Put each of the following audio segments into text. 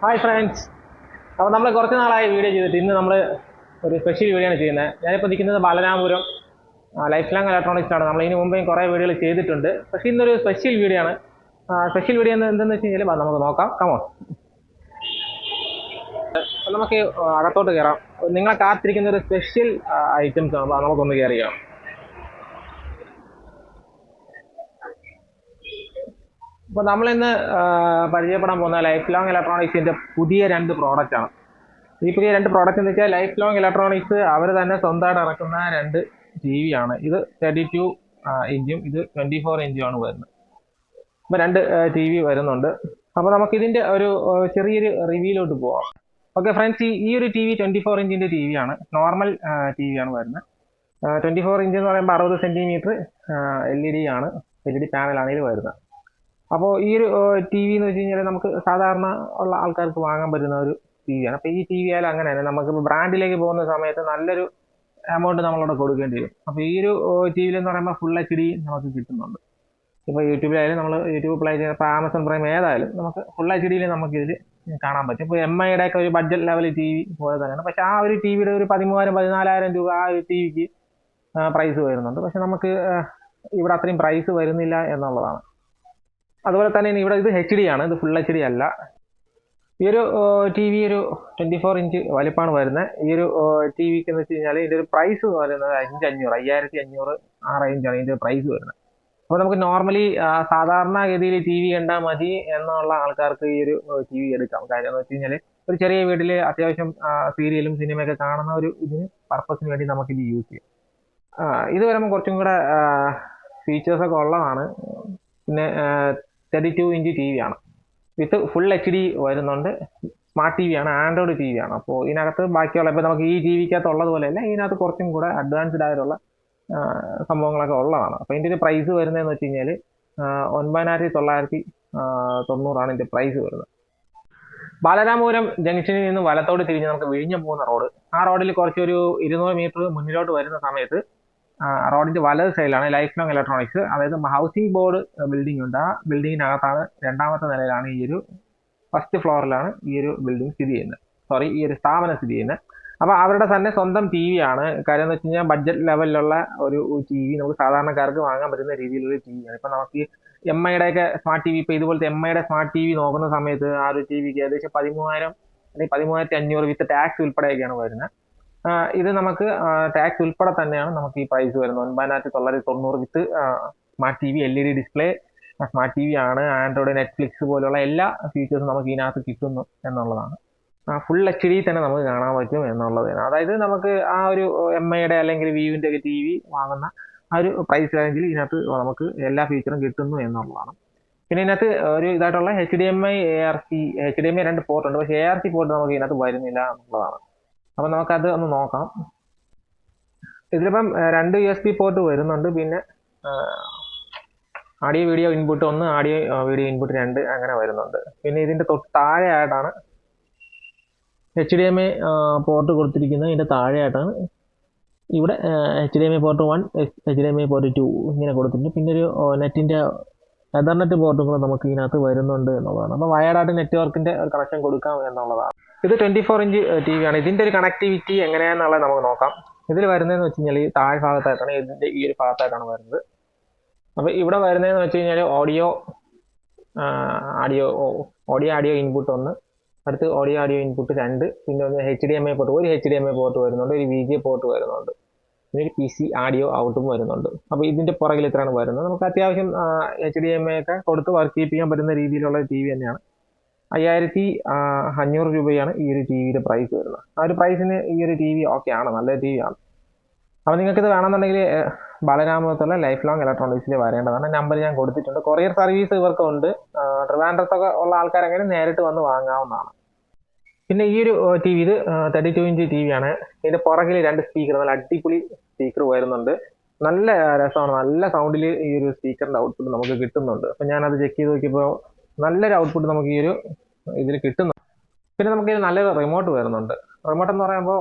Hi friends. അപ്പോൾ നമ്മൾ കുറച്ച് നാളായി വീഡിയോ ചെയ്തിട്ട് ഇന്ന് നമ്മൾ ഒരു സ്പെഷ്യൽ വീഡിയോ ആണ് ചെയ്യുന്നത്. ഞാനിപ്പോൾ നിൽക്കുന്നത് ബാലരാമപുരം ലൈഫ് ലോങ് ഇലക്ട്രോണിക്സ് ആണ്. നമ്മൾ ഇതിന് മുമ്പേ കുറേ വീഡിയോകൾ ചെയ്തിട്ടുണ്ട്. പക്ഷേ ഇന്നൊരു സ്പെഷ്യൽ വീഡിയോ ആണ്. സ്പെഷ്യൽ വീഡിയോ എന്തെന്ന് വെച്ച് കഴിഞ്ഞാൽ നമുക്ക് നോക്കാം. കമോ നമുക്ക് അകത്തോട്ട് കയറാം. നിങ്ങളെ കാത്തിരിക്കുന്ന ഒരു സ്പെഷ്യൽ ഐറ്റംസ് ആണ്. നമുക്കൊന്ന് കയറിയാം. അപ്പോൾ നമ്മളിന്ന് പരിചയപ്പെടാൻ പോകുന്ന ലൈഫ് ലോങ് ഇലക്ട്രോണിക്സിൻ്റെ പുതിയ രണ്ട് പ്രോഡക്റ്റാണ്. ഈ പുതിയ രണ്ട് പ്രോഡക്റ്റ് എന്ന് വെച്ചാൽ ലൈഫ് ലോങ് ഇലക്ട്രോണിക്സ് അവർ തന്നെ സ്വന്തമായിട്ട് ഇറക്കുന്ന രണ്ട് ടി വി ആണ്. ഇത് 32 ഇഞ്ചും ഇത് 24 ഇഞ്ചും ആണ് വരുന്നത്. അപ്പോൾ രണ്ട് ടി വി വരുന്നുണ്ട്. അപ്പോൾ നമുക്കിതിൻ്റെ ഒരു ചെറിയൊരു റിവ്യൂലോട്ട് പോവാം. ഓക്കെ ഫ്രണ്ട്സ്, ഈ ഒരു ടി വി 24 ഇഞ്ചിൻ്റെ ടി വി ആണ്. നോർമൽ ടി വി ആണ് വരുന്നത്. 24 ഇഞ്ച് എന്ന് പറയുമ്പോൾ 60 സെൻറ്റിമീറ്റർ LED ആണ്. LED പാനലാണ് ഇതിൽ വരുന്നത്. അപ്പോൾ ഈ ഒരു ടി വി എന്ന് വെച്ച് കഴിഞ്ഞാൽ നമുക്ക് സാധാരണ ഉള്ള ആൾക്കാർക്ക് വാങ്ങാൻ പറ്റുന്ന ഒരു ടി വിയാണ്. അപ്പോൾ ഈ ടി വി ആയാലും അങ്ങനെ തന്നെ നമുക്ക് ബ്രാൻഡിലേക്ക് പോകുന്ന സമയത്ത് നല്ലൊരു എമൗണ്ട് നമ്മളവിടെ കൊടുക്കേണ്ടി വരും. അപ്പോൾ ഈ ഒരു ടി വിയിൽ എന്ന് പറയുമ്പോൾ ഫുൾ HD നമുക്ക് കിട്ടുന്നുണ്ട്. ഇപ്പോൾ യൂട്യൂബിലായാലും നമ്മൾ യൂട്യൂബ് പ്ലേ ചെയ്യുന്ന ഇപ്പോൾ ആമസോൺ പ്രൈം ഏതായാലും നമുക്ക് ഫുൾ HDയിൽ നമുക്കിതിൽ കാണാൻ പറ്റും. ഇപ്പോൾ MIയുടെ ഒക്കെ ഒരു ബഡ്ജറ്റ് ലെവൽ ടി വി പോലെ തന്നെയാണ്. പക്ഷേ ആ ഒരു ടി വിയുടെ ഒരു 13,000-14,000 രൂപ ആ ഒരു ടി വിക്ക് പ്രൈസ് വരുന്നുണ്ട്. പക്ഷെ നമുക്ക് ഇവിടെ അത്രയും പ്രൈസ് വരുന്നില്ല എന്നുള്ളതാണ്. അതുപോലെ തന്നെ ഇവിടെ ഇത് HD ആണ്, ഇത് ഫുൾ HD അല്ല. ഈ ഒരു ടി വി ഒരു 24 ഇഞ്ച് വലിപ്പമാണ് വരുന്നത്. ഈ ഒരു ടി വിക്ക് എന്ന് വെച്ച് കഴിഞ്ഞാൽ ഇതിൻ്റെ ഒരു പ്രൈസ് വരുന്നത് 5,500 ആ റേഞ്ചാണ് ഇതിൻ്റെ പ്രൈസ് വരുന്നത്. അപ്പോൾ നമുക്ക് നോർമലി സാധാരണഗതിയിൽ ടി വി കണ്ടാൽ മതി എന്നുള്ള ആൾക്കാർക്ക് ഈ ഒരു ടി വി എടുക്കാം. കാര്യം എന്ന് വെച്ച് കഴിഞ്ഞാൽ ഒരു ചെറിയ വീട്ടിൽ അത്യാവശ്യം സീരിയലും സിനിമയൊക്കെ കാണുന്ന ഒരു ഇതിന് പർപ്പസിന് വേണ്ടി നമുക്കിത് യൂസ് ചെയ്യാം. ഇത് വരുമ്പോൾ കുറച്ചും കൂടെ ഫീച്ചേഴ്സൊക്കെ ഉള്ളതാണ്. പിന്നെ 32 ഇഞ്ച് ടി വി ആണ്. വിത്ത് ഫുൾ HD വരുന്നുണ്ട്. സ്മാർട്ട് ടി വി ആണ്, ആൻഡ്രോയിഡ് ടി വി ആണ്. അപ്പോൾ ഇതിനകത്ത് ബാക്കിയുള്ള ഇപ്പോൾ നമുക്ക് ഈ ടി വിക്കകത്ത് ഉള്ളതുപോലെയല്ല, ഇതിനകത്ത് കുറച്ചും കൂടെ അഡ്വാൻസ്ഡ് ആയിട്ടുള്ള സംഭവങ്ങളൊക്കെ ഉള്ളതാണ്. അപ്പോൾ ഇതിൻ്റെ ഒരു പ്രൈസ് വരുന്നതെന്ന് വെച്ച് കഴിഞ്ഞാൽ 9,990 ഇതിൻ്റെ പ്രൈസ് വരുന്നത്. ബാലരാമപുരം ജംഗ്ഷനിൽ നിന്ന് വലത്തോട് തിരിഞ്ഞ് നമുക്ക് വിഴിഞ്ഞം പോകുന്ന റോഡ്, ആ റോഡിൽ കുറച്ചൊരു 200 മീറ്റർ മുന്നിലോട്ട് വരുന്ന സമയത്ത് റോഡിൻ്റെ വലത് സൈഡിലാണ് ലൈഫ് ലോങ് ഇലക്ട്രോണിക്സ്. അതായത് ഹൗസിംഗ് ബോർഡ് ബിൽഡിംഗ് ഉണ്ട്. ആ ബിൽഡിങ്ങിനകത്താണ് രണ്ടാമത്തെ നിലയിലാണ് ഈ ഒരു ഫസ്റ്റ് ഫ്ലോറിലാണ് ഈ ഒരു ബിൽഡിംഗ് സ്ഥിതി ചെയ്യുന്നത്. ഈ ഒരു സ്ഥാപനം സ്ഥിതി ചെയ്യുന്നത്. അപ്പോൾ അവരുടെ തന്നെ സ്വന്തം ടി വി ആണ്. കാര്യം എന്ന് വെച്ച് കഴിഞ്ഞാൽ ബഡ്ജറ്റ് ലെവലിലുള്ള ഒരു ടി വി നമുക്ക് സാധാരണക്കാർക്ക് വാങ്ങാൻ പറ്റുന്ന രീതിയിലുള്ള ടി വിയാണ്. ഇപ്പോൾ നമുക്ക് MIയുടെ ഒക്കെ സ്മാർട്ട് ടി വി, ഇപ്പോൾ ഇതുപോലത്തെ MIയുടെ സ്മാർട്ട് ടി വി നോക്കുന്ന സമയത്ത് ആ ഒരു ടി വിക്ക് ഏകദേശം 13,000 അല്ലെങ്കിൽ 13,500 വിത്ത് ടാക്സ് ഉൾപ്പെടെയൊക്കെയാണ് വരുന്നത്. ഇത് നമുക്ക് ടാക്സ് ഉൾപ്പെടെ തന്നെയാണ് നമുക്ക് ഈ പ്രൈസ് വരുന്നത്. 9,990 with smart T V, LED display, smart T V ആണ്. ആൻഡ്രോയിഡ്, നെറ്റ്ഫ്ലിക്സ് പോലുള്ള എല്ലാ ഫീച്ചേഴ്സും നമുക്ക് ഇതിനകത്ത് കിട്ടുന്നു എന്നുള്ളതാണ്. ഫുൾ HD തന്നെ നമുക്ക് കാണാൻ പറ്റും എന്നുള്ളതാണ്. അതായത് നമുക്ക് ആ ഒരു MIയുടെ അല്ലെങ്കിൽ വിവിൻ്റെ ഒക്കെ ടി വി വാങ്ങുന്ന ആ ഒരു പ്രൈസ് റേഞ്ചിൽ ഇതിനകത്ത് നമുക്ക് എല്ലാ ഫീച്ചറും കിട്ടുന്നു എന്നുള്ളതാണ്. പിന്നെ ഇതിനകത്ത് ഒരു ഇതായിട്ടുള്ള HDMI, ARC, HDMI 2 പോർട്ട് ഉണ്ട്. പക്ഷേ ARC പോർട്ട് നമുക്ക് ഇതിനകത്ത് വരുന്നില്ല എന്നുള്ളതാണ്. അപ്പം നമുക്കത് ഒന്ന് നോക്കാം. ഇതിലിപ്പം 2 USB പോർട്ട് വരുന്നുണ്ട്. പിന്നെ audio video input 1, audio video input 2 അങ്ങനെ വരുന്നുണ്ട്. പിന്നെ ഇതിൻ്റെ തൊട്ട് താഴെയായിട്ടാണ് HDMI പോർട്ട് കൊടുത്തിരിക്കുന്നത്. ഇതിൻ്റെ താഴെയായിട്ടാണ് ഇവിടെ HDMI പോർട്ട് 1, HDMI പോർട്ട് 2 ഇങ്ങനെ കൊടുത്തിട്ടുണ്ട്. പിന്നെ ഒരു നെറ്റിൻ്റെ എതർനെറ്റ് പോർട്ടും കൂടെ നമുക്ക് ഇതിനകത്ത് വരുന്നുണ്ട് എന്നുള്ളതാണ്. അപ്പോൾ വയർഡായിട്ട് നെറ്റ്വർക്കിൻ്റെ ഒരു കണക്ഷൻ കൊടുക്കാം എന്നുള്ളതാണ്. ഇത് 24 ഇഞ്ച് ടി വി ആണ്. ഇതിൻ്റെ ഒരു കണക്ടിവിറ്റി എങ്ങനെയാണെന്നുള്ളത് നമുക്ക് നോക്കാം. ഇതിൽ വരുന്നതെന്ന് വെച്ച് കഴിഞ്ഞാൽ ഈ താഴെ ഭാഗത്തായിട്ടാണ്, ഇതിൻ്റെ ഈ ഒരു ഭാഗത്തായിട്ടാണ് വരുന്നത്. അപ്പോൾ ഇവിടെ വരുന്നതെന്ന് വെച്ച് കഴിഞ്ഞാൽ ഓഡിയോ ഇൻപുട്ട് 1, അടുത്ത് ഓഡിയോ ഇൻപുട്ട് 2, പിന്നെ ഒന്ന് HDMI പോർട്ട്, ഒരു HDMI പോർട്ട് വരുന്നുണ്ട്, ഒരു VGA പോർട്ട് വരുന്നുണ്ട്, പിന്നെ ഒരു PC ആഡിയോ ഔട്ടും വരുന്നുണ്ട്. അപ്പോൾ ഇതിൻ്റെ പുറകിൽ ഇത്രയാണ് വരുന്നത്. നമുക്ക് അത്യാവശ്യം HDMI ഒക്കെ കൊടുത്ത് വർക്ക് ചെയ്യിപ്പിക്കാൻ പറ്റുന്ന രീതിയിലുള്ള ടി വി തന്നെയാണ്. 5,500 രൂപയാണ് ഈ ഒരു ടി വിയുടെ പ്രൈസ് വരുന്നത്. ആ ഒരു പ്രൈസിന് ഈ ഒരു ടി വി ഓക്കെ ആണ്, നല്ല ടി വി ആണ്. അപ്പോൾ നിങ്ങൾക്കിത് വേണമെന്നുണ്ടെങ്കിൽ ബാലരാമപുരത്തുള്ള ലൈഫ് ലോങ് ഇലക്ട്രോണിക്സിൽ വരേണ്ടതാണ്. നമ്പർ ഞാൻ കൊടുത്തിട്ടുണ്ട്. Courier service ഇവർക്കുണ്ട്. ട്രിവാൻഡ്രത്തൊക്കെ ഉള്ള ആൾക്കാരെങ്ങനെ നേരിട്ട് വന്ന് വാങ്ങാവുന്നതാണ്. പിന്നെ ഈ ഒരു ടി വി ഇത് 32 ഇഞ്ച് ടി വി ആണ്. ഇതിൻ്റെ പുറകിൽ 2 സ്പീക്കർ, നല്ല അടിപൊളി സ്പീക്കർ വരുന്നുണ്ട്. നല്ല രസമാണ്, നല്ല സൗണ്ടിൽ ഈ ഒരു സ്പീക്കറിൻ്റെ ഔട്ട്പുട്ട് നമുക്ക് കിട്ടുന്നുണ്ട്. അപ്പോൾ ഞാനത് ചെക്ക് ചെയ്ത് നോക്കിയപ്പോൾ നല്ലൊരു ഔട്ട്പുട്ട് നമുക്ക് ഈ ഒരു ഇതിൽ കിട്ടുന്നു. പിന്നെ നമുക്ക് ഇത് നല്ലൊരു റിമോട്ട് വരുന്നുണ്ട്. റിമോട്ട് എന്ന് പറയുമ്പോൾ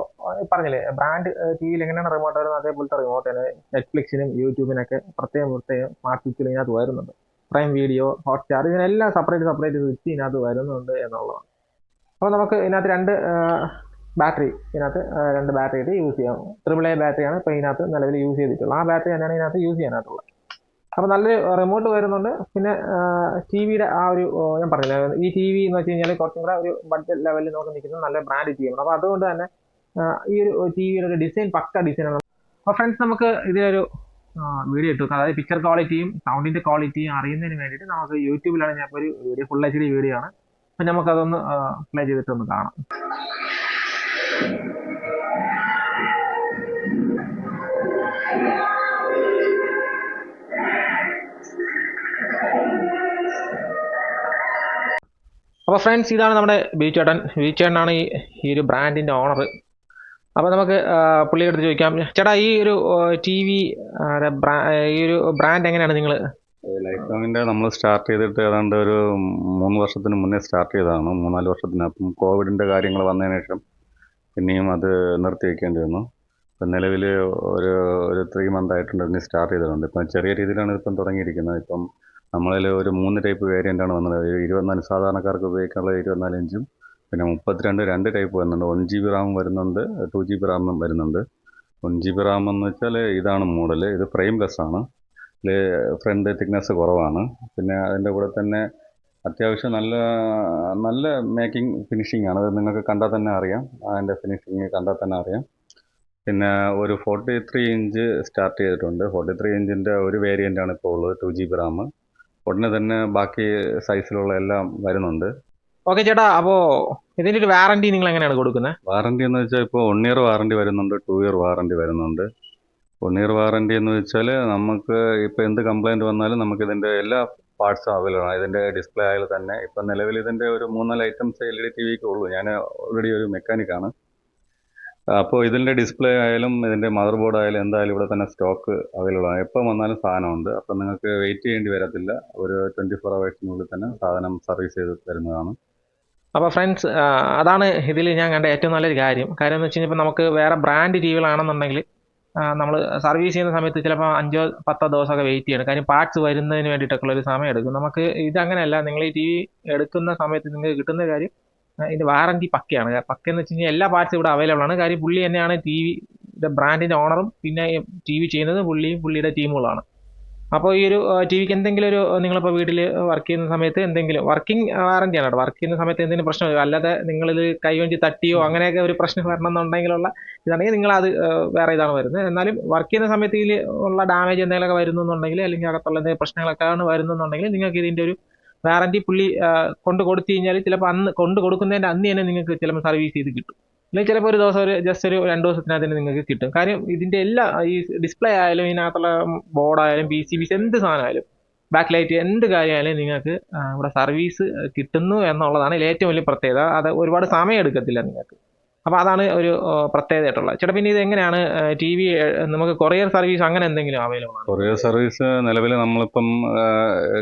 പറഞ്ഞില്ലേ, ബ്രാൻഡ് ടി വിയിൽ എങ്ങനെയാണ് റിമോട്ട് വരുന്നത് അതേപോലത്തെ റിമോട്ടിന് നെറ്റ്ഫ്ലിക്സിനും യൂട്യൂബിനൊക്കെ പ്രത്യേകം സ്മാർട്ട് സ്വിച്ചിൽ ഇതിനകത്ത് വരുന്നുണ്ട്. പ്രൈം വീഡിയോ, ഹോട്ട്സ്റ്റാർ, ഇതിനെല്ലാം സെപ്പറേറ്റ് സ്വിച്ച് ഇതിനകത്ത് വരുന്നുണ്ട് എന്നുള്ളതാണ്. അപ്പോൾ നമുക്ക് ഇതിനകത്ത് ബാറ്ററി രണ്ട് ബാറ്ററി ആയിട്ട് യൂസ് ചെയ്യാം. AAA ബാറ്ററിയാണ് ഇപ്പോൾ ഇതിനകത്ത് നിലവിൽ യൂസ് ചെയ്തിട്ടുള്ളത്. ആ ബാറ്ററി തന്നെയാണ് ഇതിനകത്ത് യൂസ് ചെയ്യാനായിട്ടുള്ളത്. അപ്പോൾ നല്ലൊരു റിമോട്ട് വരുന്നുണ്ട്. പിന്നെ ടി വിയുടെ ആ ഒരു ഞാൻ പറഞ്ഞില്ല, ഈ ടി വി എന്ന് വെച്ച് കഴിഞ്ഞാൽ കുറച്ചും കൂടെ ഒരു ബഡ്ജറ്റ് ലെവലിൽ നോക്കി നിൽക്കുന്ന നല്ല ബ്രാൻഡ് ടി വിയാണ്. അപ്പോൾ അതുകൊണ്ട് തന്നെ ഈ ഒരു ടി വിയുടെ ഒരു ഡിസൈൻ പക്ക ഡിസൈനാണ്. അപ്പോൾ ഫ്രണ്ട്സ്, നമുക്ക് ഇതിലൊരു വീഡിയോ ഇട്ടു, അതായത് പിക്ചർ ക്വാളിറ്റിയും സൗണ്ടിൻ്റെ ക്വാളിറ്റിയും അറിയുന്നതിന് വേണ്ടിയിട്ട് നമുക്ക് യൂട്യൂബിലാണ് ഞാൻ ഇപ്പോൾ ഒരു വീഡിയോ, ഫുൾ HD വീഡിയോ ആണ്. അപ്പം നമുക്കതൊന്ന് പ്ലേ ചെയ്തിട്ടൊന്ന് കാണാം. അപ്പോൾ ഫ്രണ്ട്സ്, ഇതാണ് നമ്മുടെ ബീച്ചേട്ടനാണ് ഈ ഒരു ബ്രാൻഡിൻ്റെ ഓണർ. അപ്പോൾ നമുക്ക് പുള്ളിയുടെ അടുത്ത് ചോദിക്കാം, ചേട്ടാ ഈ ഒരു ടി വി ഈ ഒരു ബ്രാൻഡ് എങ്ങനെയാണ് നിങ്ങൾ? ലൈഫ് ലോങ്ങിൻ്റെ നമ്മൾ സ്റ്റാർട്ട് ചെയ്തിട്ട് ഏതാണ്ട് ഒരു 3 വർഷത്തിന് മുന്നേ സ്റ്റാർട്ട് ചെയ്തതാണ്. 3-4 വർഷത്തിനപ്പം കോവിഡിൻ്റെ കാര്യങ്ങൾ വന്നതിന് ശേഷം പിന്നെയും അത് നിർത്തി വയ്ക്കേണ്ടി വന്നു. ഇപ്പം നിലവിൽ ഒരു 3 മന്ത് ആയിട്ടുണ്ട് ഇതിന് സ്റ്റാർട്ട് ചെയ്തിട്ടുണ്ട്. ഇപ്പം ചെറിയ രീതിയിലാണ് ഇപ്പം തുടങ്ങിയിരിക്കുന്നത്. ഇപ്പം നമ്മളിൽ ഒരു 3 ടൈപ്പ് വേരിയൻ്റാണ് വന്നത്. 24 സാധാരണക്കാർക്ക് ഉപയോഗിക്കാനുള്ള 24 ഇഞ്ചും, പിന്നെ 32 ടൈപ്പ് വരുന്നുണ്ട്. 1 GB റാം വരുന്നുണ്ട്, 2 GB റാമും വരുന്നുണ്ട്. 1 GB റാം എന്ന് വെച്ചാൽ ഇതാണ് മോഡൽ. ഇത് ഫ്രെയിംലെസ് ആണ്. ഇതിൽ ഫ്രണ്ട് തിക്നെസ് കുറവാണ്. പിന്നെ അതിൻ്റെ കൂടെ തന്നെ അത്യാവശ്യം നല്ല മേക്കിംഗ് ഫിനിഷിംഗ് ആണ്. അത് നിങ്ങൾക്ക് കണ്ടാൽ തന്നെ അറിയാം, അതിൻ്റെ ഫിനിഷിങ് കണ്ടാൽ തന്നെ അറിയാം. പിന്നെ ഒരു 43 ഇഞ്ച് സ്റ്റാർട്ട് ചെയ്തിട്ടുണ്ട്. 43 ഇഞ്ചിൻ്റെ ഒരു വേരിയൻ്റാണ് ഇപ്പോൾ ഉള്ളത്, 2 GB റാം. ഉടനെ തന്നെ ബാക്കി സൈസിലുള്ള എല്ലാം വരുന്നുണ്ട്. ഓക്കെ ചേട്ടാ, അപ്പോൾ ഇതിൻ്റെ ഒരു വാറണ്ടി നിങ്ങൾ എങ്ങനെയാണ് കൊടുക്കുന്നത്? വാറണ്ടി എന്ന് വെച്ചാൽ ഇപ്പോൾ 1 ഇയർ വാറണ്ടി വരുന്നുണ്ട്, 2 ഇയർ വാറണ്ടി വരുന്നുണ്ട്. 1 ഇയർ വാറണ്ടി എന്ന് വെച്ചാൽ നമുക്ക് ഇപ്പോൾ എന്ത് കംപ്ലയിൻറ്റ് വന്നാലും നമുക്ക് ഇതിൻ്റെ എല്ലാ പാർട്സും അവൈലബിൾ ആണ്. ഇതിൻ്റെ ഡിസ്പ്ലേ ആയാലും തന്നെ ഇപ്പം നിലവിൽ ഇതിൻ്റെ ഒരു 3-4 ഐറ്റംസ് LED TVക്ക് ഉള്ളൂ. ഞാൻ ഓൾറെഡി ഒരു മെക്കാനിക്കാണ്. അപ്പോൾ ഇതിൻ്റെ ഡിസ്പ്ലേ ആയാലും ഇതിൻ്റെ മദർ ബോർഡ് ആയാലും എന്തായാലും ഇവിടെ തന്നെ സ്റ്റോക്ക് അവൈലബിൾ ആണ്. എപ്പോൾ വന്നാലും സാധനമുണ്ട്. അപ്പം നിങ്ങൾക്ക് വെയിറ്റ് ചെയ്യേണ്ടി വരത്തില്ല. ഒരു 24 ഹവേഴ്സിനുള്ളിൽ തന്നെ സാധനം സർവീസ് ചെയ്ത് തരുന്നതാണ്. അപ്പോൾ ഫ്രണ്ട്സ്, അതാണ് ഇതിൽ ഞാൻ കണ്ട ഏറ്റവും നല്ലൊരു കാര്യം എന്ന് വെച്ച് കഴിഞ്ഞാൽ നമുക്ക് വേറെ ബ്രാൻഡ് ടി വികളാണെന്നുണ്ടെങ്കിൽ നമ്മൾ സർവീസ് ചെയ്യുന്ന സമയത്ത് ചിലപ്പോൾ 5-10 ദിവസമൊക്കെ വെയിറ്റ് ചെയ്യണം. കാര്യം പാർട്സ് വരുന്നതിന് വേണ്ടിയിട്ടൊക്കെ ഒരു സമയം എടുക്കും. നമുക്ക് ഇതങ്ങനെയല്ല. നിങ്ങൾ ഈ ടി വി എടുക്കുന്ന സമയത്ത് നിങ്ങൾക്ക് കിട്ടുന്ന കാര്യം, ഇതിൻ്റെ വാറണ്ടി പക്കയാണ്. പക്കയെന്ന് വെച്ച് കഴിഞ്ഞാൽ എല്ലാ പാർട്സും ഇവിടെ അവൈലബിൾ ആണ്. കാര്യം പുള്ളി തന്നെയാണ് ടി വിയുടെ ബ്രാൻഡിൻ്റെ ഓണറും, പിന്നെ ടി വി ചെയ്യുന്നത് പുള്ളിയുടെ ടീമുകളാണ്. അപ്പോൾ ഈ ഒരു ടി വിക്ക് എന്തെങ്കിലും ഒരു നിങ്ങളിപ്പോൾ വീട്ടിൽ വർക്ക് ചെയ്യുന്ന സമയത്ത് എന്തെങ്കിലും വർക്കിംഗ് വാറണ്ടിയാണ് കേട്ടോ. വർക്ക് ചെയ്യുന്ന സമയത്ത് എന്തെങ്കിലും പ്രശ്നം വരും, അല്ലാതെ നിങ്ങളിത് കൈവഞ്ചി തട്ടിയോ അങ്ങനെയൊക്കെ ഒരു പ്രശ്നം വരണം എന്നുണ്ടെങ്കിലുള്ള ഇതാണെങ്കിൽ നിങ്ങളത് വേറെ ഇതാണ് വരുന്നത്. എന്നാലും വർക്ക് ചെയ്യുന്ന സമയത്ത് ഇതിൽ ഉള്ള ഡാമേജ് എന്തെങ്കിലുമൊക്കെ വരുന്നുണ്ടെങ്കിൽ, അല്ലെങ്കിൽ അകത്തുള്ള എന്തെങ്കിലും പ്രശ്നങ്ങളൊക്കെയാണ് വരുന്നുണ്ടെങ്കിൽ നിങ്ങൾക്ക് ഇതിൻ്റെ ഒരു വാറണ്ടി പുള്ളി കൊണ്ട് കൊടുത്തു കഴിഞ്ഞാൽ ചിലപ്പോൾ അന്ന് കൊണ്ട് കൊടുക്കുന്നതിൻ്റെ അന്ന് തന്നെ നിങ്ങൾക്ക് ചിലപ്പോൾ സർവീസ് ചെയ്ത് കിട്ടും. അല്ലെങ്കിൽ ചിലപ്പോൾ ഒരു ദിവസം ജസ്റ്റ് ഒരു 2 ദിവസത്തിനകത്ത് തന്നെ നിങ്ങൾക്ക് കിട്ടും. കാര്യം ഇതിൻ്റെ എല്ലാ ഈ ഡിസ്പ്ലേ ആയാലും ഇതിനകത്തുള്ള ബോർഡായാലും PCBs എന്ത് സാധനമായാലും ബാക്ക് ലൈറ്റ് എന്ത് കാര്യമായാലും നിങ്ങൾക്ക് ഇവിടെ സർവീസ് കിട്ടുന്നു എന്നുള്ളതാണ് ഇതിൽ ഏറ്റവും വലിയ പ്രത്യേകത. അത് ഒരുപാട് സമയം എടുക്കത്തില്ല നിങ്ങൾക്ക്. അപ്പോൾ അതാണ് ഒരു പ്രത്യേകതയായിട്ടുള്ളത്. ചേട്ടാ, പിന്നെ ഇത് എങ്ങനെയാണ് ടി വി നമുക്ക് കൊറിയർ സർവീസ് അങ്ങനെ എന്തെങ്കിലും അവൈലബിൾ ആണ്? കൊറിയർ സർവീസ് നിലവിൽ നമ്മളിപ്പം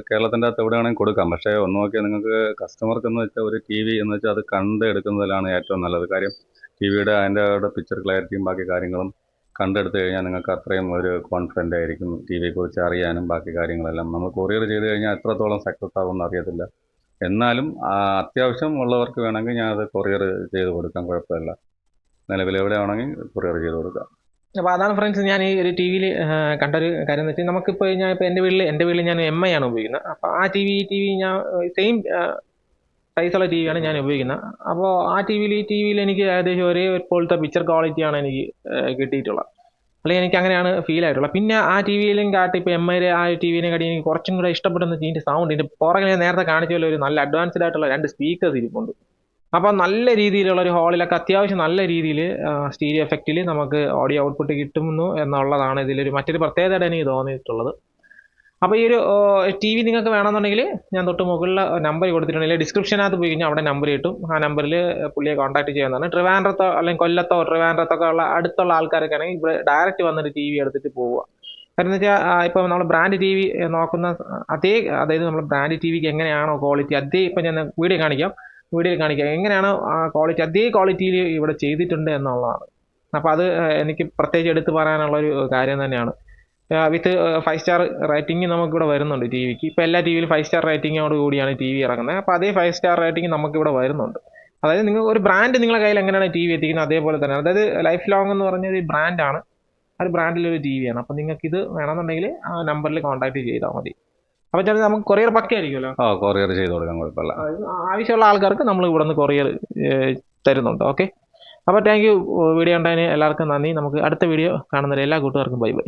കേരളത്തിൻ്റെ അകത്ത് എവിടെ വേണമെങ്കിൽ കൊടുക്കാം. പക്ഷേ ഒന്ന് നോക്കിയാൽ നിങ്ങൾക്ക് കസ്റ്റമർക്ക് എന്ന് വെച്ചാൽ ഒരു ടി വി എന്ന് വെച്ചാൽ അത് കണ്ട് എടുക്കുന്നതിലാണ് ഏറ്റവും നല്ലത്. കാര്യം ടി വിയുടെ അതിൻ്റെ പിക്ചർ ക്ലാരിറ്റിയും ബാക്കി കാര്യങ്ങളും കണ്ടെടുത്ത് കഴിഞ്ഞാൽ നിങ്ങൾക്ക് അത്രയും ഒരു കോൺഫിഡൻ്റ് ആയിരിക്കും ടി വിയെക്കുറിച്ച് അറിയാനും ബാക്കി കാര്യങ്ങളെല്ലാം. നമ്മൾ കൊറിയർ ചെയ്ത് കഴിഞ്ഞാൽ എത്രത്തോളം സക്സസ് ആകുമെന്ന് അറിയത്തില്ല. എന്നാലും അത്യാവശ്യം ഉള്ളവർക്ക് വേണമെങ്കിൽ ഞാൻ അത് കൊറിയർ ചെയ്ത് കൊടുക്കാം, കുഴപ്പമില്ല. നിലവിൽ എവിടെ വേണമെങ്കിൽ കൊറിയർ ചെയ്ത് കൊടുക്കാം. അപ്പോൾ അതാണ് ഫ്രണ്ട്സ്, ഞാൻ ഈ ഒരു ടി വിയിൽ കണ്ടൊരു കാര്യം എന്ന് വെച്ചാൽ നമുക്കിപ്പോൾ എൻ്റെ വീട്ടിൽ ഞാൻ MI ആണ് ഉപയോഗിക്കുന്നത്. അപ്പോൾ ആ ടി വി ഞാൻ സെയിം സൈസുള്ള ടി വിയാണ് ഞാൻ ഉപയോഗിക്കുന്നത്. അപ്പോൾ ആ ടി വിയിൽ എനിക്ക് ഏകദേശം ഒരേ പോലത്തെ പിക്ചർ ക്വാളിറ്റിയാണ് എനിക്ക് കിട്ടിയിട്ടുള്ളത്, അല്ലെങ്കിൽ എനിക്ക് അങ്ങനെയാണ് ഫീൽ ആയിട്ടുള്ളത്. പിന്നെ ആ ടി വിയിലും കാട്ടി ഇപ്പോൾ MIയുടെ ആ ടി വിനെ കാട്ടി എനിക്ക് കുറച്ചും കൂടെ ഇഷ്ടപ്പെടുന്ന ഇതിൻ്റെ സൗണ്ട്. ഇതിൻ്റെ പുറകെ ഞാൻ നേരത്തെ കാണിച്ച പോലെ ഒരു നല്ല അഡ്വാൻസ്ഡ് ആയിട്ടുള്ള 2 സ്പീക്കേഴ്സ് ഇരിപ്പുണ്ട്. അപ്പോൾ നല്ല രീതിയിലുള്ള ഒരു ഹാളിലൊക്കെ അത്യാവശ്യം നല്ല രീതിയിൽ സ്റ്റീരിയോ എഫക്റ്റിൽ നമുക്ക് ഓഡിയോ ഔട്ട്പുട്ട് കിട്ടുന്നു എന്നുള്ളതാണ് ഇതിലൊരു മറ്റൊരു പ്രത്യേകതയായിട്ട് എനിക്ക് തോന്നിയിട്ടുള്ളത്. അപ്പോൾ ഈ ഒരു ടി വി നിങ്ങൾക്ക് വേണമെന്നുണ്ടെങ്കിൽ ഞാൻ തൊട്ട് മുകളിൽ നമ്പർ കൊടുത്തിട്ടുണ്ടെങ്കിൽ ഡിസ്ക്രിപ്ഷനകത്ത് പോയി കഴിഞ്ഞാൽ അവിടെ നമ്പർ കിട്ടും. ആ നമ്പറിൽ പുള്ളിയെ കോൺടാക്ട് ചെയ്യാവുന്നതാണ്. ട്രിവാൻഡ്രത്തോ അല്ലെങ്കിൽ കൊല്ലത്തോ ട്രിവാൻഡ്രത്തൊക്കെ ഉള്ള അടുത്തുള്ള ആൾക്കാരൊക്കെ ആണെങ്കിൽ ഇവിടെ ഡയറക്റ്റ് വന്നിട്ട് ടി വി എടുത്തിട്ട് പോവുക. കാരണം എന്ന് വെച്ചാൽ ഇപ്പോൾ നമ്മൾ ബ്രാൻഡ് ടി വി നോക്കുന്ന അതായത് നമ്മൾ ബ്രാൻഡ് ടി വിക്ക് എങ്ങനെയാണോ ക്വാളിറ്റി, അതേ ഇപ്പോൾ ഞാൻ വീഡിയോയിൽ കാണിക്കാം എങ്ങനെയാണോ ആ ക്വാളിറ്റി, അതേ ക്വാളിറ്റിയിൽ ഇവിടെ ചെയ്തിട്ടുണ്ട് എന്നുള്ളതാണ്. അപ്പോൾ അത് എനിക്ക് പ്രത്യേകിച്ച് എടുത്തു പറയാനുള്ളൊരു കാര്യം തന്നെയാണ്. വിത്ത് 5 സ്റ്റാർ റേറ്റിംഗ് നമുക്കിവിടെ വരുന്നുണ്ട് ടി വിക്ക്. ഇപ്പോൾ എല്ലാ ടി വിയിലും 5 സ്റ്റാർ റേറ്റിങ്ങോട് കൂടിയാണ് ടി വി ഇറങ്ങുന്നത്. അപ്പോൾ അതേ 5 സ്റ്റാർ റേറ്റിംഗ് നമുക്കിവിടെ വരുന്നുണ്ട്. അതായത് നിങ്ങൾക്ക് ഒരു ബ്രാൻഡ് നിങ്ങളുടെ കയ്യിൽ എങ്ങനെയാണ് ടി വി എത്തിക്കുന്നത് അതേപോലെ തന്നെ. അതായത് ലൈഫ് ലോങ് എന്ന് പറഞ്ഞൊരു ബ്രാൻഡാണ്, ആ ഒരു ബ്രാൻഡിലൊരു ടി വിയാണ്. അപ്പോൾ നിങ്ങൾക്ക് ഇത് വേണമെന്നുണ്ടെങ്കിൽ ആ നമ്പറിൽ കോൺടാക്ട് ചെയ്താൽ മതി. അപ്പോൾ ചേട്ടൻ നമുക്ക് കൊറിയർ പക്കയായിരിക്കുമല്ലോ. കൊറിയർ ചെയ്ത് കൊടുക്കാൻ കുഴപ്പമില്ല. ആവശ്യമുള്ള ആൾക്കാർക്ക് നമ്മൾ ഇവിടെ നിന്ന് കൊറിയർ തരുന്നുണ്ട്. ഓക്കെ, അപ്പോൾ താങ്ക് യു. വീഡിയോ ഉണ്ടായതിന് എല്ലാവർക്കും നന്ദി. നമുക്ക് അടുത്ത വീഡിയോ കാണുന്നവരെ എല്ലാ കൂട്ടുകാർക്കും ബൈ ബൈ.